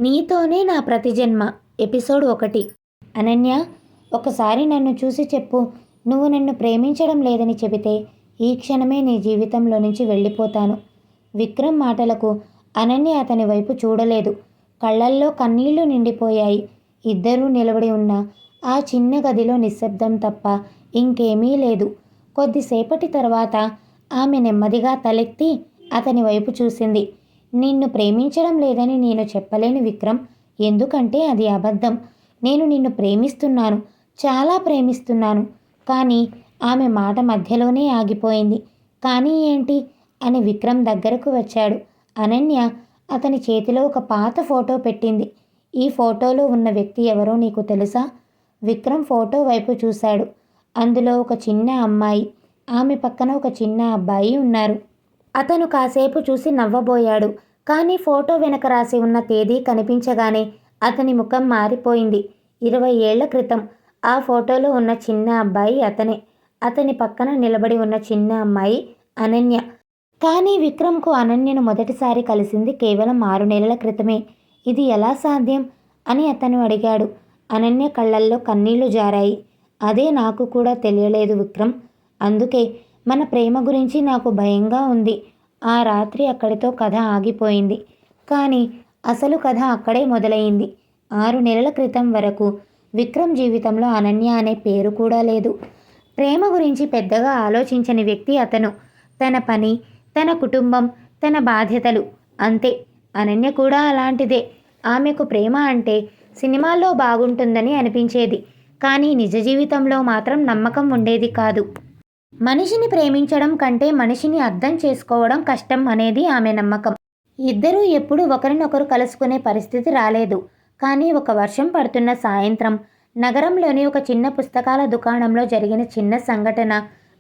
నీతోనే నా ప్రతిజన్మ ఎపిసోడ్ 1. అనన్య, ఒకసారి నన్ను చూసి చెప్పు. నువ్వు నన్ను ప్రేమించడం లేదని చెబితే ఈ క్షణమే నీ జీవితంలో నుంచి వెళ్ళిపోతాను. విక్రమ్ మాటలకు అనన్య అతని వైపు చూడలేదు. కళ్ళల్లో కన్నీళ్లు నిండిపోయాయి. ఇద్దరూ నిలబడి ఉన్న ఆ చిన్న గదిలో నిశ్శబ్దం తప్ప ఇంకేమీ లేదు. కొద్దిసేపటి తర్వాత ఆమె నెమ్మదిగా తలెత్తి అతని వైపు చూసింది. నిన్ను ప్రేమించడం లేదని నేను చెప్పలేను విక్రమ్. ఎందుకంటే అది అబద్ధం. నేను నిన్ను ప్రేమిస్తున్నాను, చాలా ప్రేమిస్తున్నాను. కానీ ఆమె మాట మధ్యలోనే ఆగిపోయింది. కానీ ఏంటి అని విక్రమ్ దగ్గరకు వచ్చాడు. అనన్య అతని చేతిలో ఒక పాత ఫోటో పెట్టింది. ఈ ఫోటోలో ఉన్న వ్యక్తి ఎవరో నీకు తెలుసా? విక్రమ్ ఫోటో వైపు చూశాడు. అందులో ఒక చిన్న అమ్మాయి, ఆమె పక్కన ఒక చిన్న అబ్బాయి ఉన్నారు. అతను కాసేపు చూసి నవ్వబోయాడు. కానీ ఫోటో వెనక రాసి ఉన్న తేదీ కనిపించగానే అతని ముఖం మారిపోయింది. 20 ఏళ్ల క్రితం ఆ ఫోటోలో ఉన్న చిన్న అబ్బాయి అతనే. అతని పక్కన నిలబడి ఉన్న చిన్న అమ్మాయి అనన్య. కానీ విక్రమ్కు అనన్యను మొదటిసారి కలిసింది కేవలం 6 నెలల క్రితమే. ఇది ఎలా సాధ్యం అని అతను అడిగాడు. అనన్య కళ్ళల్లో కన్నీళ్లు జారాయి. అదే నాకు కూడా తెలియలేదు విక్రమ్. అందుకే మన ప్రేమ గురించి నాకు భయంగా ఉంది. ఆ రాత్రి అక్కడితో కథ ఆగిపోయింది. కానీ అసలు కథ అక్కడే మొదలైంది. 6 నెలల క్రితం వరకు విక్రమ్ జీవితంలో అనన్య అనే పేరు కూడా లేదు. ప్రేమ గురించి పెద్దగా ఆలోచించని వ్యక్తి అతను. తన పని, తన కుటుంబం, తన బాధ్యతలు, అంతే. అనన్య కూడా అలాంటిదే. ఆమెకు ప్రేమ అంటే సినిమాల్లో బాగుంటుందని అనిపించేది. కానీ నిజ జీవితంలో మాత్రం నమ్మకం ఉండేది కాదు. మనిషిని ప్రేమించడం కంటే మనిషిని అర్థం చేసుకోవడం కష్టం అనేది ఆమె నమ్మకం. ఇద్దరూ ఎప్పుడూ ఒకరినొకరు కలుసుకునే పరిస్థితి రాలేదు. కానీ ఒక వర్షం పడుతున్న సాయంత్రం నగరంలోని ఒక చిన్న పుస్తకాల దుకాణంలో జరిగిన చిన్న సంఘటన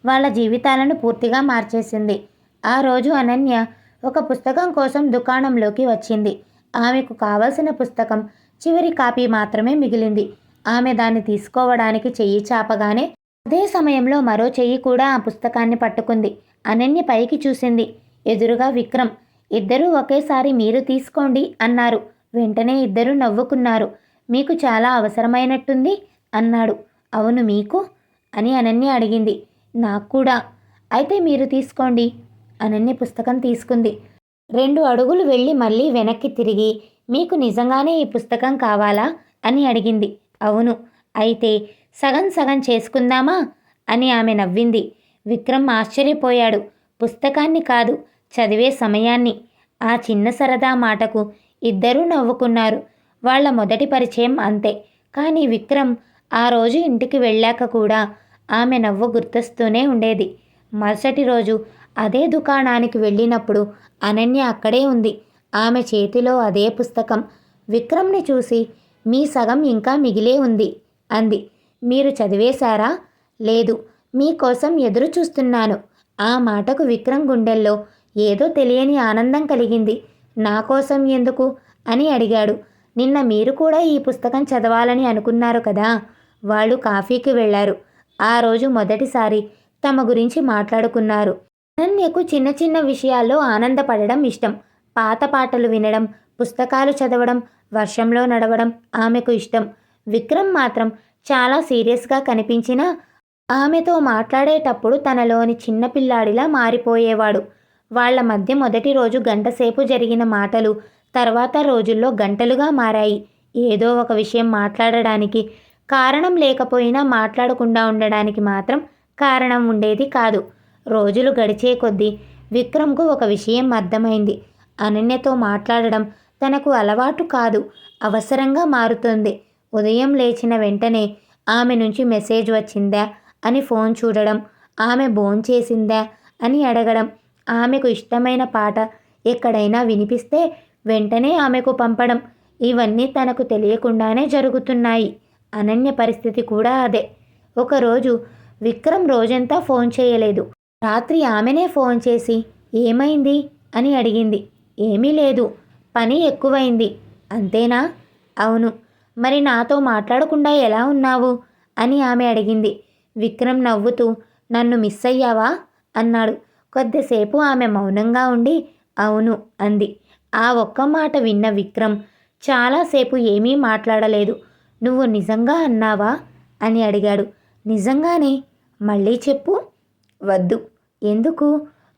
వాళ్ళ జీవితాలను పూర్తిగా మార్చేసింది. ఆ రోజు అనన్య ఒక పుస్తకం కోసం దుకాణంలోకి వచ్చింది. ఆమెకు కావలసిన పుస్తకం చివరి కాపీ మాత్రమే మిగిలింది. ఆమె దాన్ని తీసుకోవడానికి చెయ్యి చాపగానే అదే సమయంలో మరో చెయ్యి కూడా ఆ పుస్తకాన్ని పట్టుకుంది. అనన్య పైకి చూసింది. ఎదురుగా విక్రమ్. ఇద్దరూ ఒకేసారి మీరు తీసుకోండి అన్నారు. వెంటనే ఇద్దరూ నవ్వుకున్నారు. మీకు చాలా అవసరమైనట్టుంది అన్నాడు. అవును, మీకు అని అనన్య అడిగింది. నాకు కూడా. అయితే మీరు తీసుకోండి. అనన్య పుస్తకం తీసుకుంది. 2 అడుగులు వెళ్ళి మళ్ళీ వెనక్కి తిరిగి మీకు నిజంగానే ఈ పుస్తకం కావాలా అని అడిగింది. అవును. అయితే సగం సగం చేసుకుందామా అని ఆమె నవ్వింది. విక్రమ్ ఆశ్చర్యపోయాడు. పుస్తకాన్ని కాదు, చదివే సమయాన్ని. ఆ చిన్న సరదా మాటకు ఇద్దరూ నవ్వుకున్నారు. వాళ్ళ మొదటి పరిచయం అంతే. కానీ విక్రమ్ ఆ రోజు ఇంటికి వెళ్ళాక కూడా ఆమె నవ్వు గుర్తొస్తూనే ఉండేది. మరుసటి రోజు అదే దుకాణానికి వెళ్ళినప్పుడు అనన్య అక్కడే ఉంది. ఆమె చేతిలో అదే పుస్తకం. విక్రమ్ని చూసి మీ సగం ఇంకా మిగిలే ఉంది అంది. మీరు చదివేశారా? లేదు, మీకోసం ఎదురు చూస్తున్నాను. ఆ మాటకు విక్రమ్ గుండెల్లో ఏదో తెలియని ఆనందం కలిగింది. నా కోసం ఎందుకు అని అడిగాడు. నిన్న మీరు కూడా ఈ పుస్తకం చదవాలని అనుకున్నారు కదా. వాళ్ళు కాఫీకి వెళ్ళారు. ఆ రోజు మొదటిసారి తమ గురించి మాట్లాడుకున్నారు. అనన్యకు చిన్న చిన్న విషయాల్లో ఆనందపడడం ఇష్టం. పాత పాటలు వినడం, పుస్తకాలు చదవడం, వర్షంలో నడవడం ఆమెకు ఇష్టం. విక్రమ్ మాత్రం చాలా సీరియస్గా కనిపించినా ఆమెతో మాట్లాడేటప్పుడు తనలోని చిన్నపిల్లాడిలా మారిపోయేవాడు. వాళ్ల మధ్య మొదటి రోజు గంటసేపు జరిగిన మాటలు తర్వాత రోజుల్లో గంటలుగా మారాయి. ఏదో ఒక విషయం మాట్లాడడానికి కారణం లేకపోయినా మాట్లాడకుండా ఉండడానికి మాత్రం కారణం ఉండేది కాదు. రోజులు గడిచే కొద్దీ విక్రమ్కు ఒక విషయం అర్థమైంది. అనన్యతో మాట్లాడడం తనకు అలవాటు కాదు, అవసరంగా మారుతుంది. ఉదయం లేచిన వెంటనే ఆమె నుంచి మెసేజ్ వచ్చిందా అని ఫోన్ చూడడం, ఆమె భోంచేసిందా అని అడగడం, ఆమెకు ఇష్టమైన పాట ఎక్కడైనా వినిపిస్తే వెంటనే ఆమెకు పంపడం, ఇవన్నీ తనకు తెలియకుండానే జరుగుతున్నాయి. అనన్య పరిస్థితి కూడా అదే. ఒకరోజు విక్రమ్ రోజంతా ఫోన్ చేయలేదు. రాత్రి ఆమెనే ఫోన్ చేసి ఏమైంది అని అడిగింది. ఏమీ లేదు, పని ఎక్కువైంది. అంతేనా? అవును. మరి నాతో మాట్లాడకుండా ఎలా ఉన్నావు అని ఆమె అడిగింది. విక్రమ్ నవ్వుతూ నన్ను మిస్ అయ్యావా అన్నాడు. కొద్దిసేపు ఆమె మౌనంగా ఉండి అవును అంది. ఆ ఒక్క మాట విన్న విక్రమ్ చాలాసేపు ఏమీ మాట్లాడలేదు. నువ్వు నిజంగా అన్నావా అని అడిగాడు. నిజంగానే. మళ్ళీ చెప్పు. వద్దు. ఎందుకు?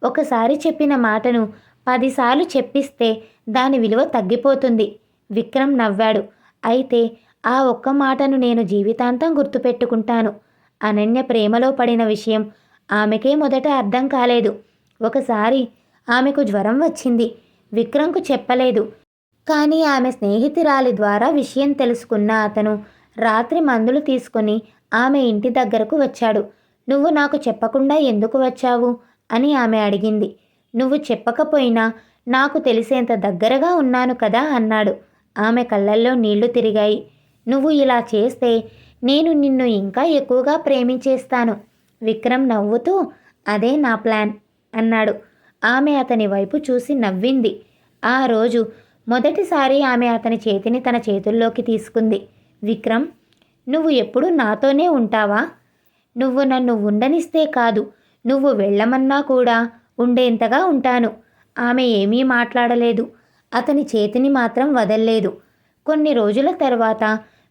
ఒకసారి చెప్పిన మాటను 10 సార్లు చెప్పిస్తే దాని విలువ తగ్గిపోతుంది. విక్రమ్ నవ్వాడు. అయితే ఆ ఒక్క మాటను నేను జీవితాంతం గుర్తుపెట్టుకుంటాను. అనన్య ప్రేమలో పడిన విషయం ఆమెకే మొదట అర్థం కాలేదు. ఒకసారి ఆమెకు జ్వరం వచ్చింది. విక్రమ్కు చెప్పలేదు. కానీ ఆమె స్నేహితురాలి ద్వారా విషయం తెలుసుకున్న అతను రాత్రి మందులు తీసుకొని ఆమె ఇంటి దగ్గరకు వచ్చాడు. నువ్వు నాకు చెప్పకుండా ఎందుకు వచ్చావు అని ఆమె అడిగింది. నువ్వు చెప్పకపోయినా నాకు తెలిసేంత దగ్గరగా ఉన్నాను కదా అన్నాడు. ఆమె కళ్ళల్లో నీళ్లు తిరిగాయి. నువ్వు ఇలా చేస్తే నేను నిన్ను ఇంకా ఎక్కువగా ప్రేమించేస్తాను. విక్రమ్ నవ్వుతూ అదే నా ప్లాన్ అన్నాడు. ఆమె అతని వైపు చూసి నవ్వింది. ఆ రోజు మొదటిసారి ఆమె అతని చేతిని తన చేతుల్లోకి తీసుకుంది. విక్రమ్, నువ్వు ఎప్పుడు నాతోనే ఉంటావా? నువ్వు నన్ను ఉండనిస్తే కాదు, నువ్వు వెళ్ళమన్నా కూడా ఉండేంతగా ఉంటాను. ఆమె ఏమీ మాట్లాడలేదు. అతని చేతిని మాత్రం వదల్లేదు. కొన్ని రోజుల తర్వాత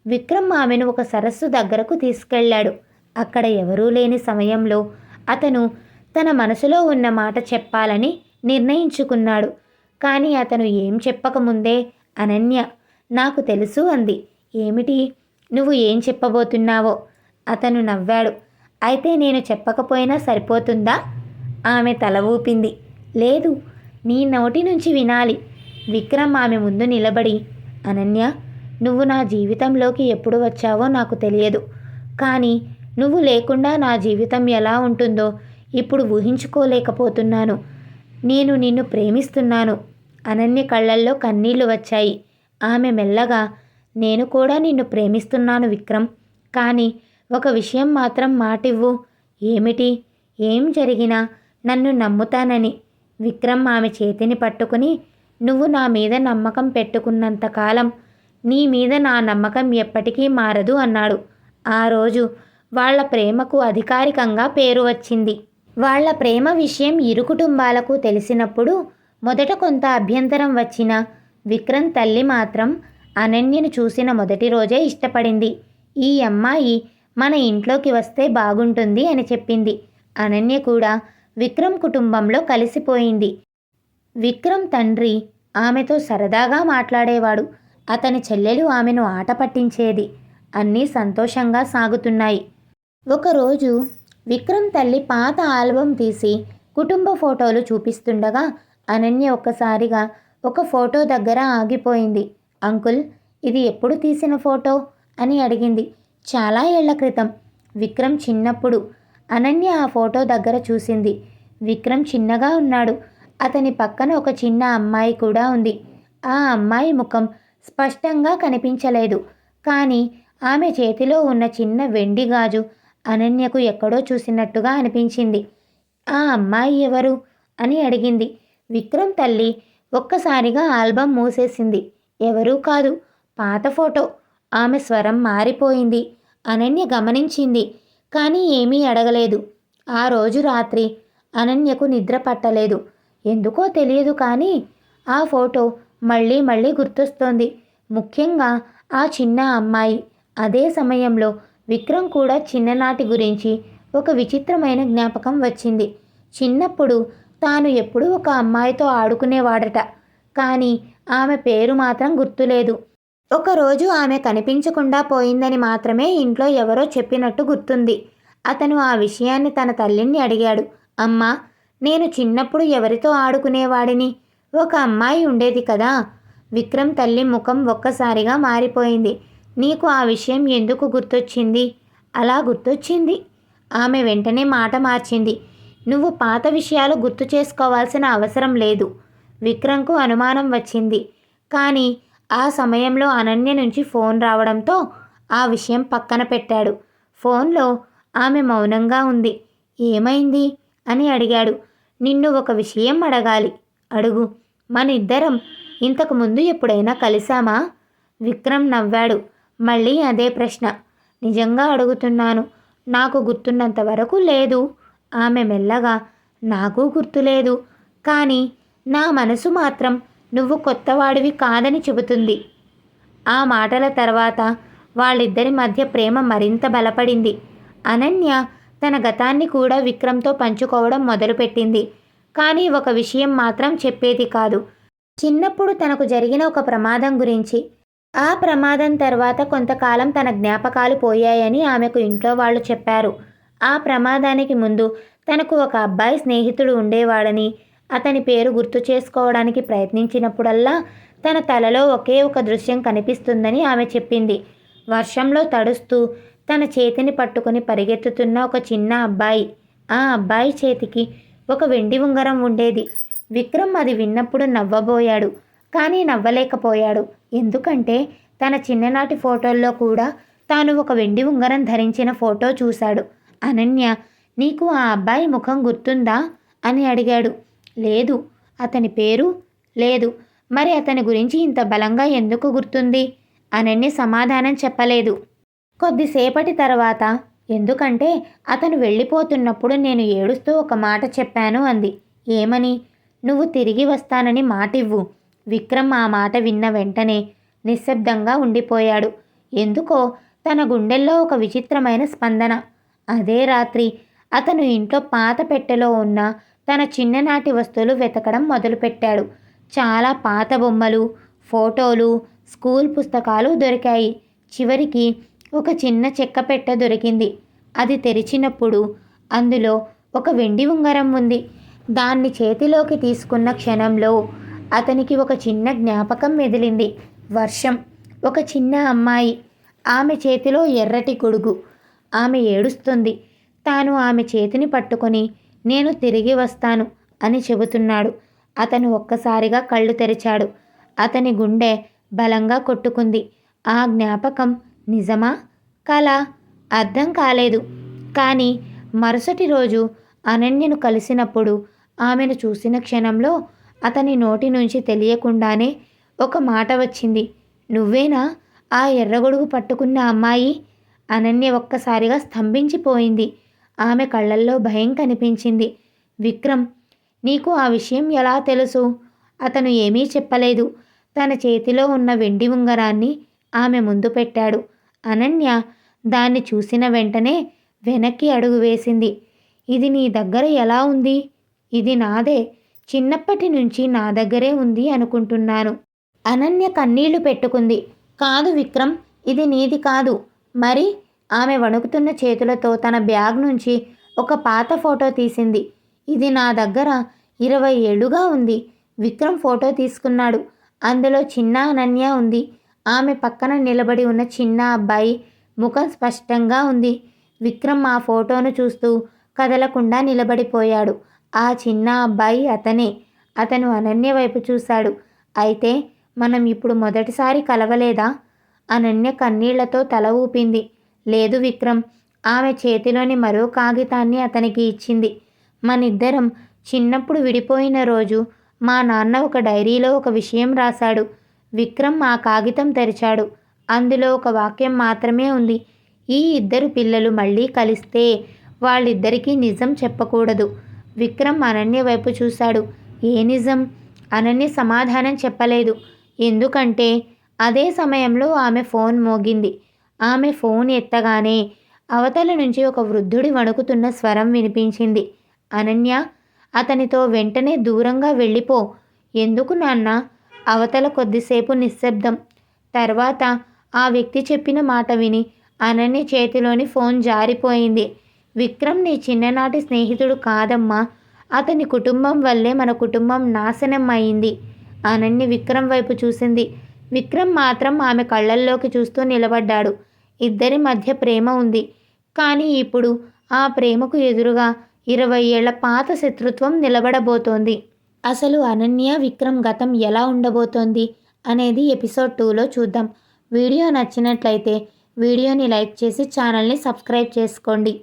విక్రమ్ ఆమెను ఒక సరస్సు దగ్గరకు తీసుకెళ్ళాడు. అక్కడ ఎవరూ లేని సమయంలో అతను తన మనసులో ఉన్న మాట చెప్పాలని నిర్ణయించుకున్నాడు. కానీ అతను ఏం చెప్పకముందే అనన్య నాకు తెలుసు అంది. ఏమిటి? నువ్వు ఏం చెప్పబోతున్నావో? అతను నవ్వాడు. అయితే నేను చెప్పకపోయినా సరిపోతుందా? ఆమె తల ఊపింది. లేదు, నీ నోటి నుంచి వినాలి. విక్రమ్ ఆమె ముందు నిలబడి, అనన్య, నువ్వు నా జీవితంలోకి ఎప్పుడు వచ్చావో నాకు తెలియదు. కానీ నువ్వు లేకుండా నా జీవితం ఎలా ఉంటుందో ఇప్పుడు ఊహించుకోలేకపోతున్నాను. నేను నిన్ను ప్రేమిస్తున్నాను. అనన్య కళ్ళల్లో కన్నీళ్లు వచ్చాయి. ఆమె మెల్లగా, నేను కూడా నిన్ను ప్రేమిస్తున్నాను విక్రమ్. కానీ ఒక విషయం మాత్రం మాటివ్వు. ఏమిటి? ఏం జరిగినా నన్ను నమ్ముతానని. విక్రమ్ ఆమె చేతిని పట్టుకుని, నువ్వు నా మీద నమ్మకం పెట్టుకున్నంతకాలం నీ మీద నా నమ్మకం ఎప్పటికీ మారదు అన్నాడు. ఆ రోజు వాళ్ల ప్రేమకు అధికారికంగా పేరు వచ్చింది. వాళ్ల ప్రేమ విషయం ఇరు కుటుంబాలకు తెలిసినప్పుడు మొదట కొంత అభ్యంతరం వచ్చినా విక్రమ్ తల్లి మాత్రం అనన్యను చూసిన మొదటి రోజే ఇష్టపడింది. ఈ అమ్మాయి మన ఇంట్లోకి వస్తే బాగుంటుంది అని చెప్పింది. అనన్య కూడా విక్రమ్ కుటుంబంలో కలిసిపోయింది. విక్రమ్ తండ్రి ఆమెతో సరదాగా మాట్లాడేవాడు. అతని చెల్లెలు ఆమెను ఆట పట్టించేది. అన్నీ సంతోషంగా సాగుతున్నాయి. ఒకరోజు విక్రమ్ తల్లి పాత ఆల్బం తీసి కుటుంబ ఫోటోలు చూపిస్తుండగా అనన్య ఒక్కసారిగా ఒక ఫోటో దగ్గర ఆగిపోయింది. అంకుల్, ఇది ఎప్పుడు తీసిన ఫోటో అని అడిగింది. చాలా ఏళ్ల క్రితం, విక్రమ్ చిన్నప్పుడు. అనన్య ఆ ఫోటో దగ్గర చూసింది. విక్రమ్ చిన్నగా ఉన్నాడు. అతని పక్కన ఒక చిన్న అమ్మాయి కూడా ఉంది. ఆ అమ్మాయి ముఖం స్పష్టంగా కనిపించలేదు. కానీ ఆమె చేతిలో ఉన్న చిన్న వెండి గాజు అనన్యకు ఎక్కడో చూసినట్టుగా అనిపించింది. ఆ అమ్మాయి ఎవరు అని అడిగింది. విక్రమ్ తల్లి ఒక్కసారిగా ఆల్బం మూసేసింది. ఎవరూ కాదు, పాత ఫోటో. ఆమె స్వరం మారిపోయింది. అనన్య గమనించింది, కానీ ఏమీ అడగలేదు. ఆ రోజు రాత్రి అనన్యకు నిద్ర పట్టలేదు. ఎందుకో తెలియదు, కానీ ఆ ఫోటో మళ్ళీ మళ్ళీ గుర్తొస్తోంది. ముఖ్యంగా ఆ చిన్న అమ్మాయి. అదే సమయంలో విక్రమ్ కూడా చిన్ననాటి గురించి ఒక విచిత్రమైన జ్ఞాపకం వచ్చింది. చిన్నప్పుడు తాను ఎప్పుడూ ఒక అమ్మాయితో ఆడుకునేవాడట. కానీ ఆమె పేరు మాత్రం గుర్తులేదు. ఒకరోజు ఆమె కనిపించకుండా పోయిందని మాత్రమే ఇంట్లో ఎవరో చెప్పినట్టు గుర్తుంది. అతను ఆ విషయాన్ని తన తల్లిని అడిగాడు. అమ్మా, నేను చిన్నప్పుడు ఎవరితో ఆడుకునేవాడిని? ఒక అమ్మాయి ఉండేది కదా. విక్రమ్ తల్లి ముఖం ఒక్కసారిగా మారిపోయింది. నీకు ఆ విషయం ఎందుకు గుర్తొచ్చింది? అలా గుర్తొచ్చింది. ఆమె వెంటనే మాట మార్చింది. నువ్వు పాత విషయాలు గుర్తు చేసుకోవాల్సిన అవసరం లేదు. విక్రమ్కు అనుమానం వచ్చింది. కానీ ఆ సమయంలో అనన్య నుంచి ఫోన్ రావడంతో ఆ విషయం పక్కన పెట్టాడు. ఫోన్లో ఆమె మౌనంగా ఉంది. ఏమైంది అని అడిగాడు. నిన్ను ఒక విషయం అడగాలి. అడుగు. మన ఇద్దరం ఇంతకు ముందు ఎప్పుడైనా కలిసామా? విక్రమ్ నవ్వాడు. మళ్ళీ అదే ప్రశ్న. నిజంగా అడుగుతున్నాను. నాకు గుర్తున్నంత వరకు లేదు. ఆమె మెల్లగా, నాకు గుర్తులేదు. కానీ నా మనసు మాత్రం నువ్వు కొత్తవాడివి కాదని చెబుతుంది. ఆ మాటల తర్వాత వాళ్ళిద్దరి మధ్య ప్రేమ మరింత బలపడింది. అనన్య తన గతాన్ని కూడా విక్రమ్తో పంచుకోవడం మొదలుపెట్టింది. కానీ ఒక విషయం మాత్రం చెప్పేది కాదు. చిన్నప్పుడు తనకు జరిగిన ఒక ప్రమాదం గురించి. ఆ ప్రమాదం తర్వాత కొంతకాలం తన జ్ఞాపకాలు పోయాయని ఆమెకు ఇంట్లో వాళ్ళు చెప్పారు. ఆ ప్రమాదానికి ముందు తనకు ఒక అబ్బాయి స్నేహితుడు ఉండేవాడని, అతని పేరు గుర్తు చేసుకోవడానికి ప్రయత్నించినప్పుడల్లా తన తలలో ఒకే ఒక దృశ్యం కనిపిస్తుందని ఆమె చెప్పింది. వర్షంలో తడుస్తూ తన చేతిని పట్టుకుని పరిగెత్తుతున్న ఒక చిన్న అబ్బాయి. ఆ అబ్బాయి చేతికి ఒక వెండి ఉంగరం ఉండేది. విక్రమ్ అది విన్నప్పుడు నవ్వబోయాడు. కానీ నవ్వలేకపోయాడు. ఎందుకంటే తన చిన్ననాటి ఫోటోల్లో కూడా తాను ఒక వెండి ఉంగరం ధరించిన ఫోటో చూశాడు. అనన్య, నీకు ఆ అబ్బాయి ముఖం గుర్తుందా అని అడిగాడు. లేదు. అతని పేరు? లేదు. మరి అతని గురించి ఇంత బలంగా ఎందుకు గుర్తుంది? అనన్య సమాధానం చెప్పలేదు. కొద్దిసేపటి తర్వాత, ఎందుకంటే అతను వెళ్ళిపోతున్నప్పుడు నేను ఏడుస్తూ ఒక మాట చెప్పాను అంది. ఏమని? నువ్వు తిరిగి వస్తానని మాటివ్వు. విక్రమ్ ఆ మాట విన్న వెంటనే నిశ్శబ్దంగా ఉండిపోయాడు. ఎందుకో తన గుండెల్లో ఒక విచిత్రమైన స్పందన. అదే రాత్రి అతను ఇంట్లో పాత పెట్టెలో ఉన్న తన చిన్ననాటి వస్తువులు వెతకడం మొదలుపెట్టాడు. చాలా పాత బొమ్మలు, ఫోటోలు, స్కూల్ పుస్తకాలు దొరికాయి. చివరికి ఒక చిన్న చెక్క పెట్టె దొరికింది. అది తెరిచినప్పుడు అందులో ఒక వెండి ఉంగరం ఉంది. దాన్ని చేతిలోకి తీసుకున్న క్షణంలో అతనికి ఒక చిన్న జ్ఞాపకం మెదిలింది. వర్షం, ఒక చిన్న అమ్మాయి, ఆమె చేతిలో ఎర్రటి గొడుగు. ఆమె ఏడుస్తుంది. తాను ఆమె చేతిని పట్టుకొని నేను తిరిగి వస్తాను అని చెబుతున్నాడు. అతను ఒక్కసారిగా కళ్ళు తెరిచాడు. అతని గుండె బలంగా కొట్టుకుంది. ఆ జ్ఞాపకం నిజమా, కలా? అర్థం కాలేదు. కానీ మరుసటి రోజు అనన్యను కలిసినప్పుడు ఆమెను చూసిన క్షణంలో అతని నోటి నుంచి తెలియకుండానే ఒక మాట వచ్చింది. నువ్వేనా ఆ ఎర్రగొడుగు పట్టుకున్న అమ్మాయి? అనన్య ఒక్కసారిగా స్తంభించిపోయింది. ఆమె కళ్ళల్లో భయం కనిపించింది. విక్రమ్, నీకు ఆ విషయం ఎలా తెలుసు? అతను ఏమీ చెప్పలేదు. తన చేతిలో ఉన్న వెండి ఉంగరాన్ని ఆమె ముందు పెట్టాడు. అనన్య దాన్ని చూసిన వెంటనే వెనక్కి అడుగు వేసింది. ఇది నీ దగ్గర ఎలా ఉంది? ఇది నాదే. చిన్నప్పటి నుంచి నా దగ్గరే ఉంది అనుకుంటున్నాను. అనన్య కన్నీళ్లు పెట్టుకుంది. కాదు విక్రమ్, ఇది నీది కాదు. మరి? ఆమె వణుకుతున్న చేతులతో తన బ్యాగ్ నుంచి ఒక పాత ఫోటో తీసింది. ఇది నా దగ్గర 20 ఏళ్లుగా ఉంది. విక్రమ్ ఫోటో తీసుకున్నాడు. అందులో చిన్న అనన్య ఉంది. ఆమె పక్కన నిలబడి ఉన్న చిన్న అబ్బాయి ముఖం స్పష్టంగా ఉంది. విక్రమ్ ఆ ఫోటోను చూస్తూ కదలకుండా నిలబడిపోయాడు. ఆ చిన్న అబ్బాయి అతనే. అతను అనన్య వైపు చూశాడు. అయితే మనం ఇప్పుడు మొదటిసారి కలవలేదా? అనన్య కన్నీళ్లతో తల ఊపింది. లేదు విక్రమ్. ఆమె చేతిలోని మరో కాగితాన్ని అతనికి ఇచ్చింది. మనిద్దరం చిన్నప్పుడు విడిపోయిన రోజు మా నాన్న ఒక డైరీలో ఒక విషయం రాశాడు. విక్రమ్ ఆ కాగితం తెరిచాడు. అందులో ఒక వాక్యం మాత్రమే ఉంది. ఈ ఇద్దరు పిల్లలు మళ్ళీ కలిస్తే వాళ్ళిద్దరికీ నిజం చెప్పకూడదు. విక్రమ్ అనన్య వైపు చూశాడు. ఏ నిజం? అనన్య సమాధానం చెప్పలేదు. ఎందుకంటే అదే సమయంలో ఆమె ఫోన్ మోగింది. ఆమె ఫోన్ ఎత్తగానే అవతల నుంచి ఒక వృద్ధుడి వణుకుతున్న స్వరం వినిపించింది. అనన్య, అతనితో వెంటనే దూరంగా వెళ్ళిపో. ఎందుకు నాన్న? అవతల కొద్దిసేపు నిశ్శబ్దం. తర్వాత ఆ వ్యక్తి చెప్పిన మాట విని అనన్య చేతిలోని ఫోన్ జారిపోయింది. విక్రమ్ నీ చిన్ననాటి స్నేహితుడు కాదమ్మా. అతని కుటుంబం వల్లే మన కుటుంబం నాశనం అయింది. అనన్య విక్రమ్ వైపు చూసింది. విక్రమ్ మాత్రం ఆమె కళ్ళల్లోకి చూస్తూ నిలబడ్డాడు. ఇద్దరి మధ్య ప్రేమ ఉంది. కానీ ఇప్పుడు ఆ ప్రేమకు ఎదురుగా 20 ఏళ్ల పాత శత్రుత్వం నిలబడబోతోంది. అసలు అనన్య విక్రమ్ గతం ఎలా ఉండబోతోంది అనేది ఎపిసోడ్ 2లో చూద్దాం. వీడియో నచ్చినట్లయితే వీడియోని లైక్ చేసి ఛానల్ని సబ్స్క్రైబ్ చేసుకోండి.